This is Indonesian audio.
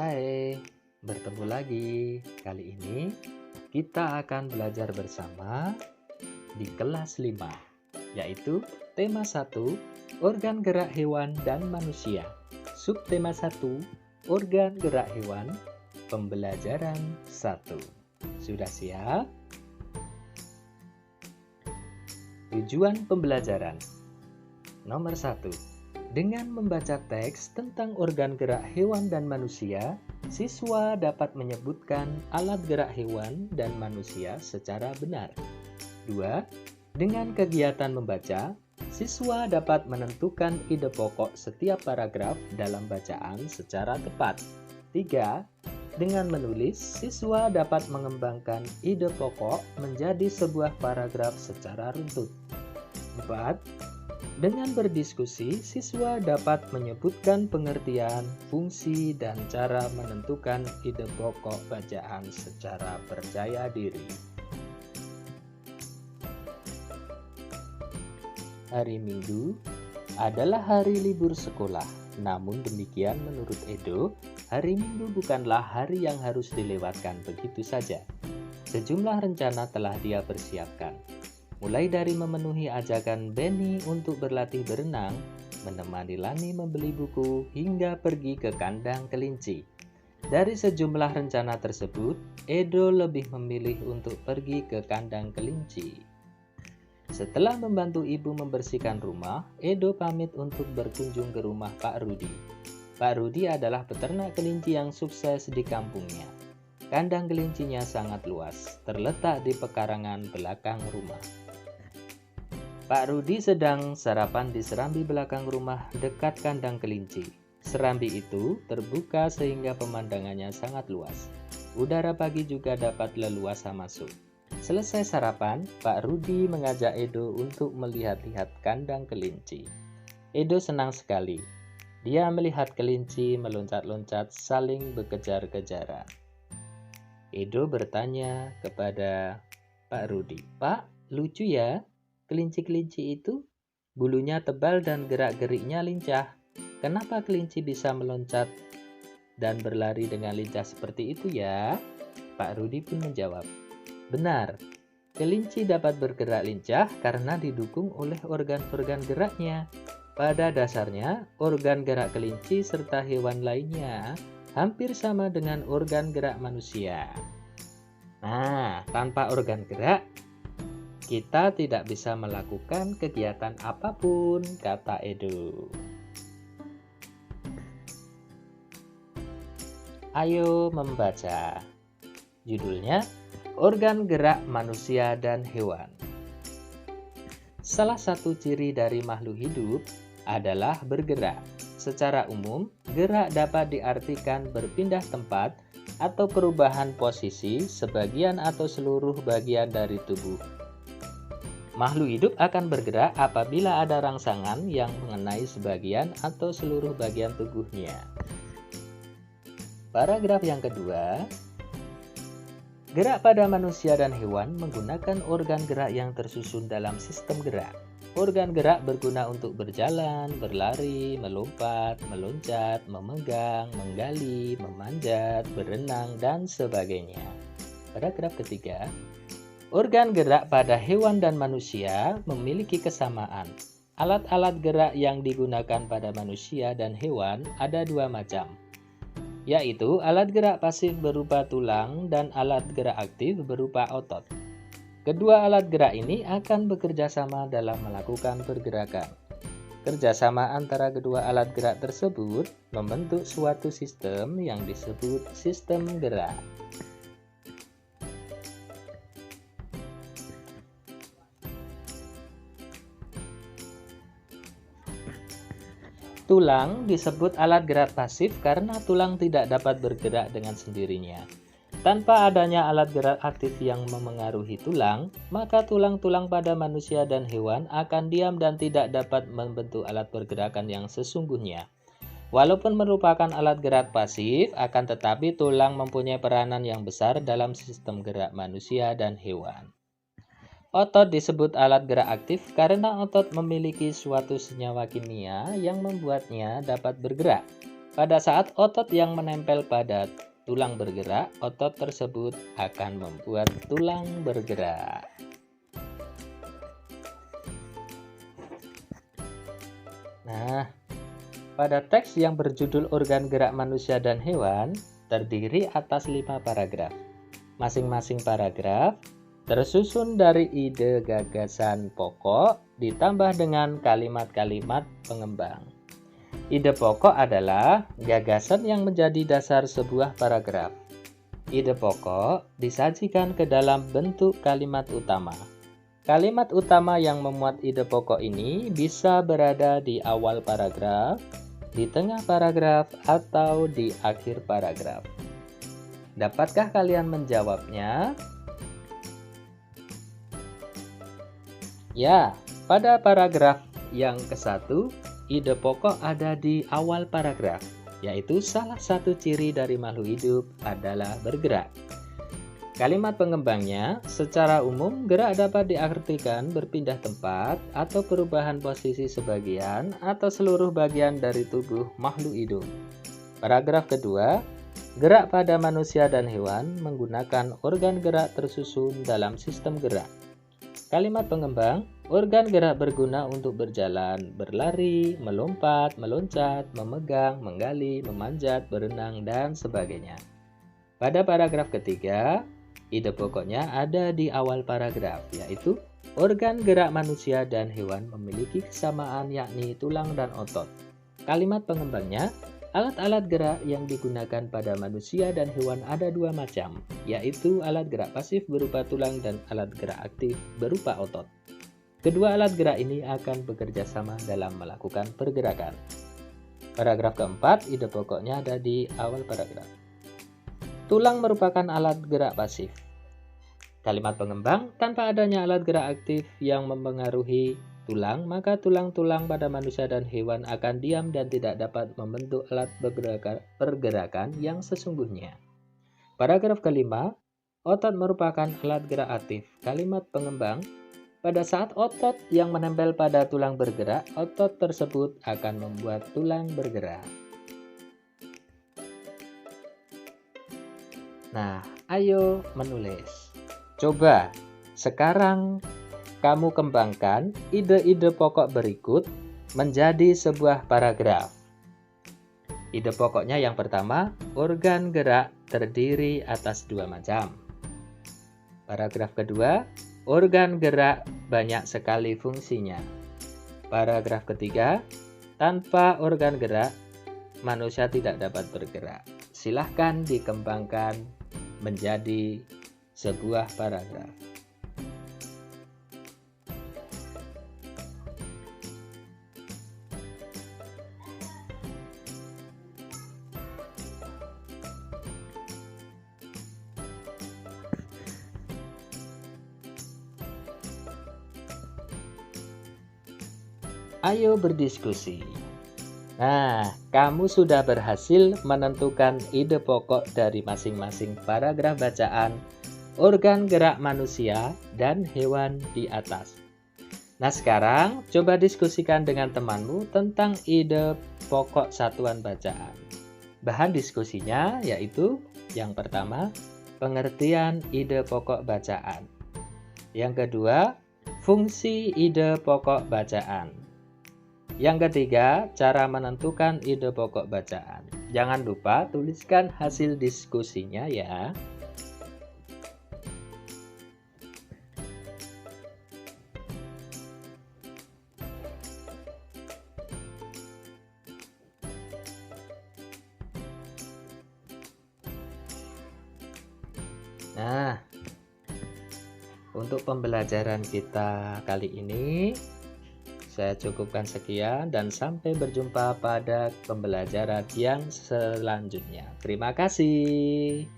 Hai, bertemu lagi. Kali ini kita akan belajar bersama di kelas 5, yaitu tema 1, organ gerak hewan dan manusia. Subtema 1, organ gerak hewan, pembelajaran 1. Sudah siap? Tujuan pembelajaran. Nomor 1. Dengan membaca teks tentang organ gerak hewan dan manusia, siswa dapat menyebutkan alat gerak hewan dan manusia secara benar. 2. Dengan kegiatan membaca, siswa dapat menentukan ide pokok setiap paragraf dalam bacaan secara tepat. 3. Dengan menulis, siswa dapat mengembangkan ide pokok menjadi sebuah paragraf secara runtut. 4. Dengan berdiskusi, siswa dapat menyebutkan pengertian, fungsi, dan cara menentukan ide pokok bacaan secara percaya diri. Hari Minggu adalah hari libur sekolah. Namun demikian menurut Edo, hari Minggu bukanlah hari yang harus dilewatkan begitu saja. Sejumlah rencana telah dia persiapkan. Mulai dari memenuhi ajakan Benny untuk berlatih berenang, menemani Lani membeli buku, hingga pergi ke kandang kelinci. Dari sejumlah rencana tersebut, Edo lebih memilih untuk pergi ke kandang kelinci. Setelah membantu ibu membersihkan rumah, Edo pamit untuk berkunjung ke rumah Pak Rudi. Pak Rudi adalah peternak kelinci yang sukses di kampungnya. Kandang kelincinya sangat luas, terletak di pekarangan belakang rumah. Pak Rudi sedang sarapan di serambi belakang rumah dekat kandang kelinci. Serambi itu terbuka sehingga pemandangannya sangat luas. Udara pagi juga dapat leluasa masuk. Selesai sarapan, Pak Rudi mengajak Edo untuk melihat-lihat kandang kelinci. Edo senang sekali. Dia melihat kelinci meloncat-loncat saling berkejar-kejaran. Edo bertanya kepada Pak Rudi, "Pak, lucu ya? Kelinci-kelinci itu bulunya tebal dan gerak-geriknya lincah. Kenapa kelinci bisa meloncat dan berlari dengan lincah seperti itu ya?" Pak Rudi pun menjawab, "Benar, kelinci dapat bergerak lincah karena didukung oleh organ-organ geraknya. Pada dasarnya, organ gerak kelinci serta hewan lainnya hampir sama dengan organ gerak manusia. Nah, tanpa organ gerak, kita tidak bisa melakukan kegiatan apapun," kata Edo. Ayo membaca. Judulnya, Organ Gerak Manusia dan Hewan. Salah satu ciri dari makhluk hidup adalah bergerak. Secara umum, gerak dapat diartikan berpindah tempat atau perubahan posisi sebagian atau seluruh bagian dari tubuh. Makhluk hidup akan bergerak apabila ada rangsangan yang mengenai sebagian atau seluruh bagian tubuhnya. Paragraf yang kedua, gerak pada manusia dan hewan menggunakan organ gerak yang tersusun dalam sistem gerak. Organ gerak berguna untuk berjalan, berlari, melompat, meloncat, memegang, menggali, memanjat, berenang, dan sebagainya. Paragraf ketiga, organ gerak pada hewan dan manusia memiliki kesamaan. Alat-alat gerak yang digunakan pada manusia dan hewan ada dua macam, yaitu alat gerak pasif berupa tulang dan alat gerak aktif berupa otot. Kedua alat gerak ini akan bekerja sama dalam melakukan pergerakan. Kerjasama antara kedua alat gerak tersebut membentuk suatu sistem yang disebut sistem gerak. Tulang disebut alat gerak pasif karena tulang tidak dapat bergerak dengan sendirinya. Tanpa adanya alat gerak aktif yang memengaruhi tulang, maka tulang-tulang pada manusia dan hewan akan diam dan tidak dapat membentuk alat pergerakan yang sesungguhnya. Walaupun merupakan alat gerak pasif, akan tetapi tulang mempunyai peranan yang besar dalam sistem gerak manusia dan hewan. Otot disebut alat gerak aktif karena otot memiliki suatu senyawa kimia yang membuatnya dapat bergerak. Pada saat otot yang menempel pada tulang bergerak, otot tersebut akan membuat tulang bergerak. Nah, pada teks yang berjudul Organ Gerak Manusia dan Hewan, terdiri atas 5 paragraf. Masing-masing paragraf tersusun dari ide gagasan pokok ditambah dengan kalimat-kalimat pengembang. Ide pokok adalah gagasan yang menjadi dasar sebuah paragraf. Ide pokok disajikan ke dalam bentuk kalimat utama. Kalimat utama yang memuat ide pokok ini bisa berada di awal paragraf, di tengah paragraf, atau di akhir paragraf. Dapatkah kalian menjawabnya? Ya, pada paragraf yang ke-1, ide pokok ada di awal paragraf, yaitu salah satu ciri dari makhluk hidup adalah bergerak. Kalimat pengembangnya, secara umum gerak dapat diartikan berpindah tempat atau perubahan posisi sebagian atau seluruh bagian dari tubuh makhluk hidup. Paragraf kedua, gerak pada manusia dan hewan menggunakan organ gerak tersusun dalam sistem gerak. Kalimat pengembang, organ gerak berguna untuk berjalan, berlari, melompat, meloncat, memegang, menggali, memanjat, berenang, dan sebagainya. Pada paragraf ketiga, ide pokoknya ada di awal paragraf, yaitu organ gerak manusia dan hewan memiliki kesamaan yakni tulang dan otot. Kalimat pengembangnya, alat-alat gerak yang digunakan pada manusia dan hewan ada 2 macam, yaitu alat gerak pasif berupa tulang dan alat gerak aktif berupa otot. Kedua alat gerak ini akan bekerja sama dalam melakukan pergerakan. Paragraf keempat, ide pokoknya ada di awal paragraf. Tulang merupakan alat gerak pasif. Kalimat pengembang, tanpa adanya alat gerak aktif yang mempengaruhi tulang, maka tulang-tulang pada manusia dan hewan akan diam dan tidak dapat membentuk alat pergerakan yang sesungguhnya. Paragraf kelima, otot merupakan alat gerak aktif. Kalimat pengembang, pada saat otot yang menempel pada tulang bergerak, otot tersebut akan membuat tulang bergerak. Nah, ayo menulis. Coba sekarang kamu kembangkan ide-ide pokok berikut menjadi sebuah paragraf. Ide pokoknya yang pertama, organ gerak terdiri atas 2 macam. Paragraf kedua, organ gerak banyak sekali fungsinya. Paragraf ketiga, tanpa organ gerak, manusia tidak dapat bergerak. Silahkan dikembangkan menjadi sebuah paragraf. Ayo berdiskusi. Nah, kamu sudah berhasil menentukan ide pokok dari masing-masing paragraf bacaan organ gerak manusia dan hewan di atas. Nah, sekarang coba diskusikan dengan temanmu tentang ide pokok satuan bacaan. Bahan diskusinya yaitu yang pertama, pengertian ide pokok bacaan. Yang kedua, fungsi ide pokok bacaan. Yang ketiga, cara menentukan ide pokok bacaan. Jangan lupa tuliskan hasil diskusinya ya. Nah, untuk pembelajaran kita kali ini saya cukupkan sekian dan sampai berjumpa pada pembelajaran yang selanjutnya. Terima kasih.